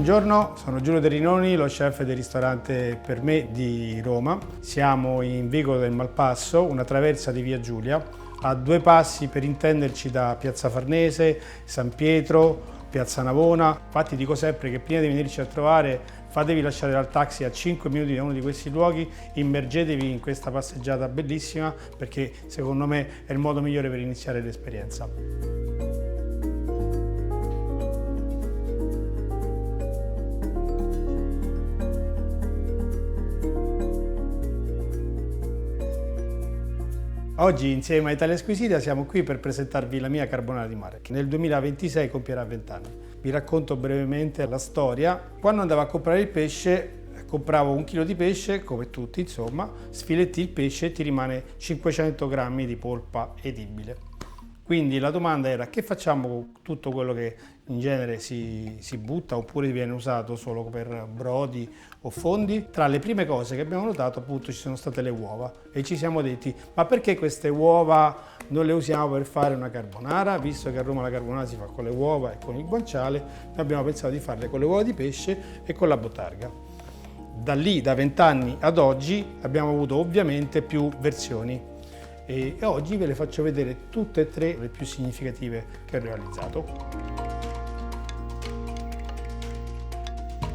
Buongiorno, sono Giulio Terrinoni, lo chef del ristorante Per Me di Roma. Siamo in Vicolo del Malpasso, una traversa di Via Giulia, a 2 passi per intenderci da Piazza Farnese, San Pietro, Piazza Navona. Infatti dico sempre che prima di venirci a trovare fatevi lasciare dal taxi a 5 minuti da uno di questi luoghi, immergetevi in questa passeggiata bellissima perché secondo me è il modo migliore per iniziare l'esperienza. Oggi insieme a Italia Squisita siamo qui per presentarvi la mia carbonara di mare, che nel 2026 compierà 20 anni. Vi racconto brevemente la storia. Quando andavo a comprare il pesce, compravo 1 chilo di pesce, come tutti insomma, sfiletti il pesce e ti rimane 500 grammi di polpa edibile. Quindi la domanda era: che facciamo con tutto quello che in genere si butta oppure viene usato solo per brodi o fondi? Tra le prime cose che abbiamo notato appunto ci sono state le uova e ci siamo detti: ma perché queste uova non le usiamo per fare una carbonara? Visto che a Roma la carbonara si fa con le uova e con il guanciale, noi abbiamo pensato di farle con le uova di pesce e con la bottarga. Da lì, da 20 anni ad oggi, abbiamo avuto ovviamente più versioni. E oggi ve le faccio vedere tutte e 3 le più significative che ho realizzato.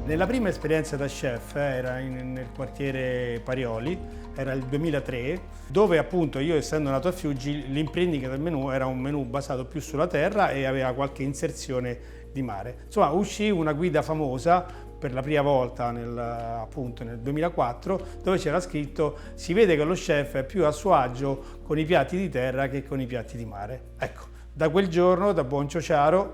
Nella prima esperienza da chef era nel quartiere Parioli, era il 2003, dove appunto io, essendo nato a Fiuggi, l'imprending del menù era un menù basato più sulla terra e aveva qualche inserzione di mare. Insomma, uscì una guida famosa per la prima volta appunto nel 2004, dove c'era scritto: si vede che lo chef è più a suo agio con i piatti di terra che con i piatti di mare. Ecco, da quel giorno, da buon ciociaro,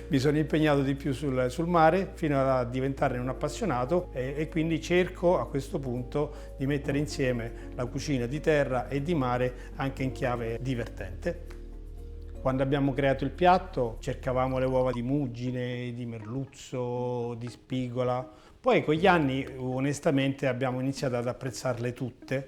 mi sono impegnato di più sul mare fino a diventarne un appassionato e quindi cerco a questo punto di mettere insieme la cucina di terra e di mare anche in chiave divertente. Quando abbiamo creato il piatto cercavamo le uova di muggine, di merluzzo, di spigola. Poi con gli anni onestamente abbiamo iniziato ad apprezzarle tutte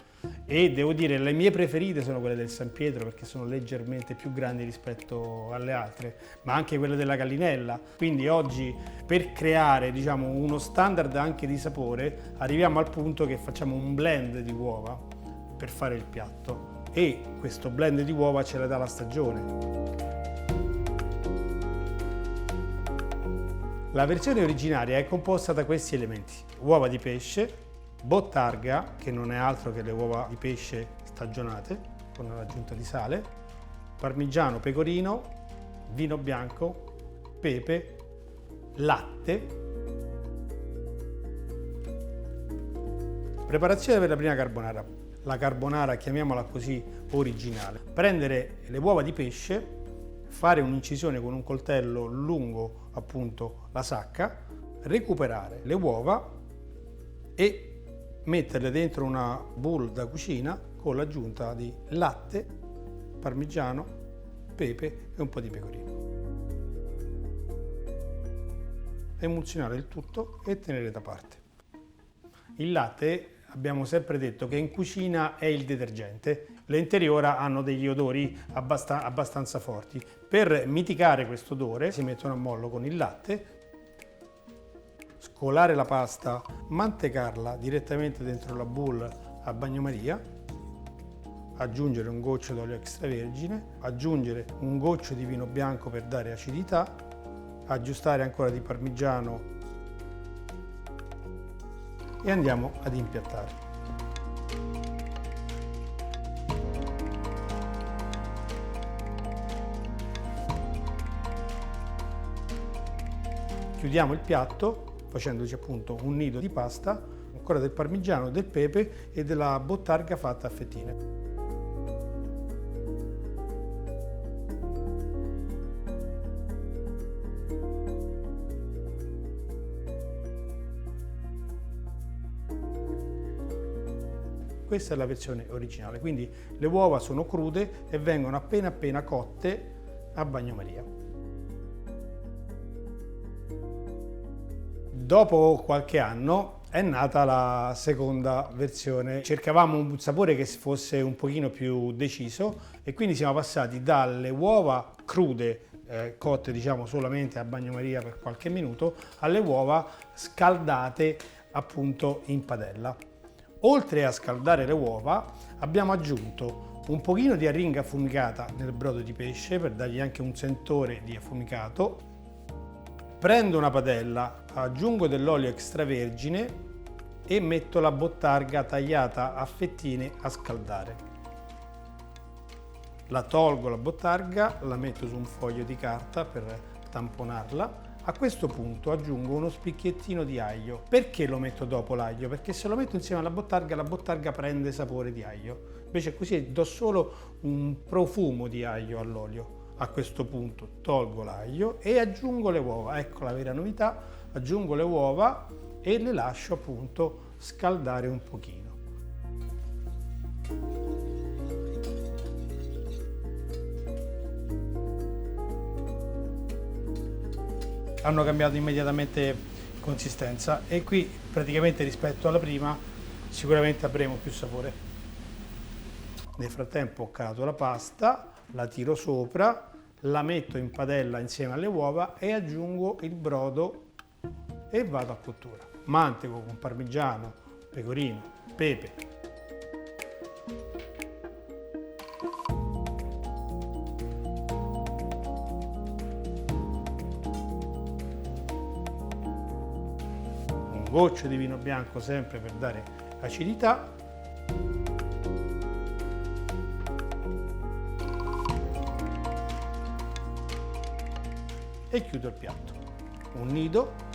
e devo dire le mie preferite sono quelle del San Pietro perché sono leggermente più grandi rispetto alle altre, ma anche quelle della Gallinella. Quindi oggi per creare uno standard anche di sapore arriviamo al punto che facciamo un blend di uova per fare il piatto. E questo blend di uova ce la dà la stagione. La versione originaria è composta da questi elementi: uova di pesce, bottarga, che non è altro che le uova di pesce stagionate con l'aggiunta di sale, parmigiano pecorino, vino bianco, pepe, latte. Preparazione per la prima carbonara. La carbonara, chiamiamola così, originale. Prendere le uova di pesce, fare un'incisione con un coltello lungo appunto la sacca, recuperare le uova e metterle dentro una bowl da cucina con l'aggiunta di latte, parmigiano, pepe e un po' di pecorino. Emulsionare il tutto e tenere da parte. Il latte, abbiamo sempre detto che in cucina è il detergente. Le interiora hanno degli odori abbastanza forti. Per mitigare questo odore si mettono a mollo con il latte, scolare la pasta, mantecarla direttamente dentro la bowl a bagnomaria, aggiungere un goccio d'olio extravergine, aggiungere un goccio di vino bianco per dare acidità, aggiustare ancora di parmigiano e andiamo ad impiattare. Chiudiamo il piatto facendoci appunto un nido di pasta, ancora del parmigiano, del pepe e della bottarga fatta a fettine. Questa è la versione originale, quindi le uova sono crude e vengono appena cotte a bagnomaria. Dopo qualche anno è nata la seconda versione. Cercavamo un sapore che fosse un pochino più deciso e quindi siamo passati dalle uova crude cotte diciamo solamente a bagnomaria per qualche minuto, alle uova scaldate appunto in padella. Oltre a scaldare le uova abbiamo aggiunto un pochino di arringa affumicata nel brodo di pesce per dargli anche un sentore di affumicato. Prendo una padella, aggiungo dell'olio extravergine e metto la bottarga tagliata a fettine a scaldare. La tolgo la bottarga, la metto su un foglio di carta per tamponarla. A questo punto aggiungo uno spicchiettino di aglio. Perché lo metto dopo l'aglio? Perché se lo metto insieme alla bottarga prende sapore di aglio. Invece così do solo un profumo di aglio all'olio. A questo punto tolgo l'aglio e aggiungo le uova. Ecco la vera novità, aggiungo le uova e le lascio appunto scaldare un pochino. Hanno cambiato immediatamente consistenza e qui praticamente rispetto alla prima sicuramente avremo più sapore. Nel frattempo ho calato la pasta, la tiro sopra, la metto in padella insieme alle uova e aggiungo il brodo e vado a cottura. Mantico con parmigiano, pecorino, pepe. Un goccio di vino bianco sempre per dare acidità. E chiudo il piatto. Un nido.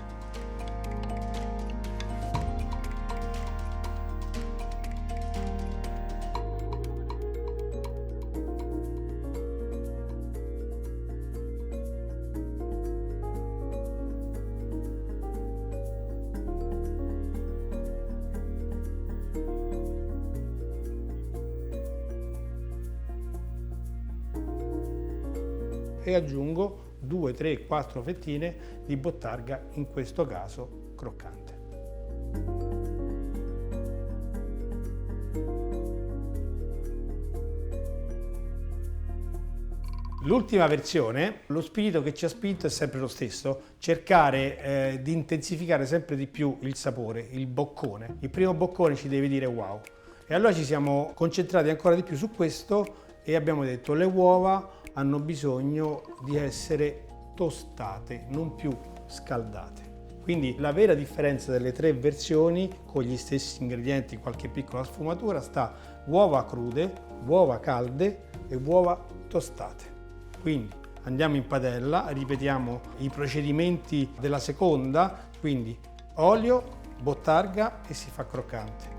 E aggiungo 2, 3, 4 fettine di bottarga, in questo caso croccante. L'ultima versione, lo spirito che ci ha spinto è sempre lo stesso, cercare di intensificare sempre di più il sapore, il boccone. Il primo boccone ci deve dire wow. E allora ci siamo concentrati ancora di più su questo e abbiamo detto le uova hanno bisogno di essere tostate, non più scaldate. Quindi la vera differenza delle tre versioni, con gli stessi ingredienti, qualche piccola sfumatura, sta uova crude, uova calde e uova tostate. Quindi andiamo in padella, ripetiamo i procedimenti della seconda, quindi olio, bottarga e si fa croccante.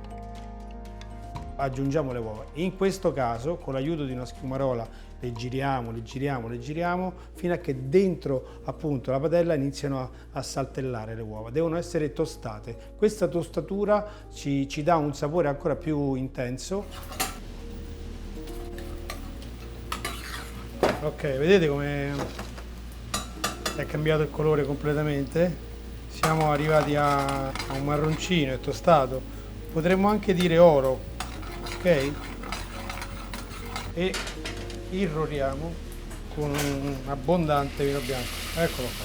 Aggiungiamo le uova. In questo caso, con l'aiuto di una schiumarola, le giriamo fino a che dentro appunto la padella iniziano a saltellare le uova. Devono essere tostate. Questa tostatura ci dà un sapore ancora più intenso. Ok, vedete come è cambiato il colore completamente? Siamo arrivati a un marroncino, è tostato. Potremmo anche dire oro, ok? E irroriamo con un abbondante vino bianco. Eccolo qua.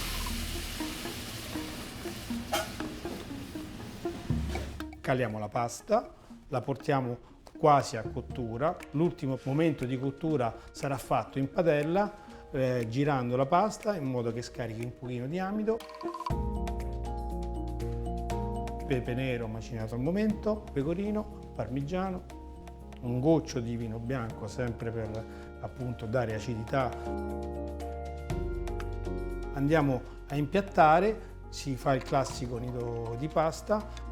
Caliamo la pasta, la portiamo quasi a cottura. L'ultimo momento di cottura sarà fatto in padella, girando la pasta in modo che scarichi un pochino di amido. Pepe nero macinato al momento, pecorino, parmigiano, un goccio di vino bianco sempre per appunto dare acidità. Andiamo a impiattare, si fa il classico nido di pasta.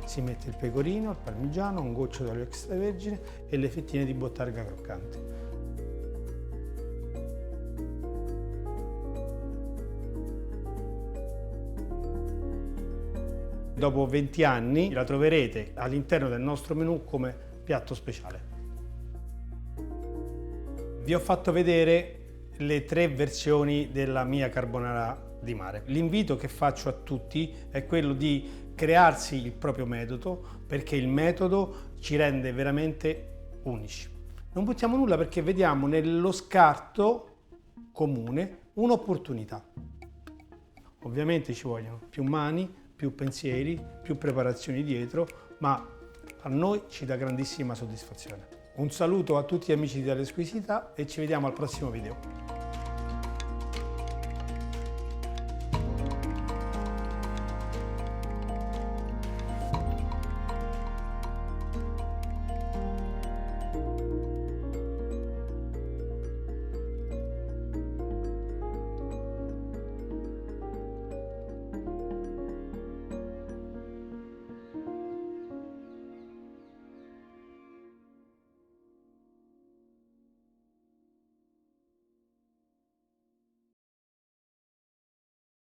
Si mette il pecorino, il parmigiano, un goccio d'olio extravergine e le fettine di bottarga croccante. Dopo 20 anni la troverete all'interno del nostro menù come piatto speciale. Vi ho fatto vedere le tre versioni della mia carbonara di mare. L'invito che faccio a tutti è quello di crearsi il proprio metodo, perché il metodo ci rende veramente unici. Non buttiamo nulla perché vediamo nello scarto comune un'opportunità. Ovviamente ci vogliono più mani, più pensieri, più preparazioni dietro, ma a noi ci dà grandissima soddisfazione. Un saluto a tutti gli amici di Italia Squisita e ci vediamo al prossimo video.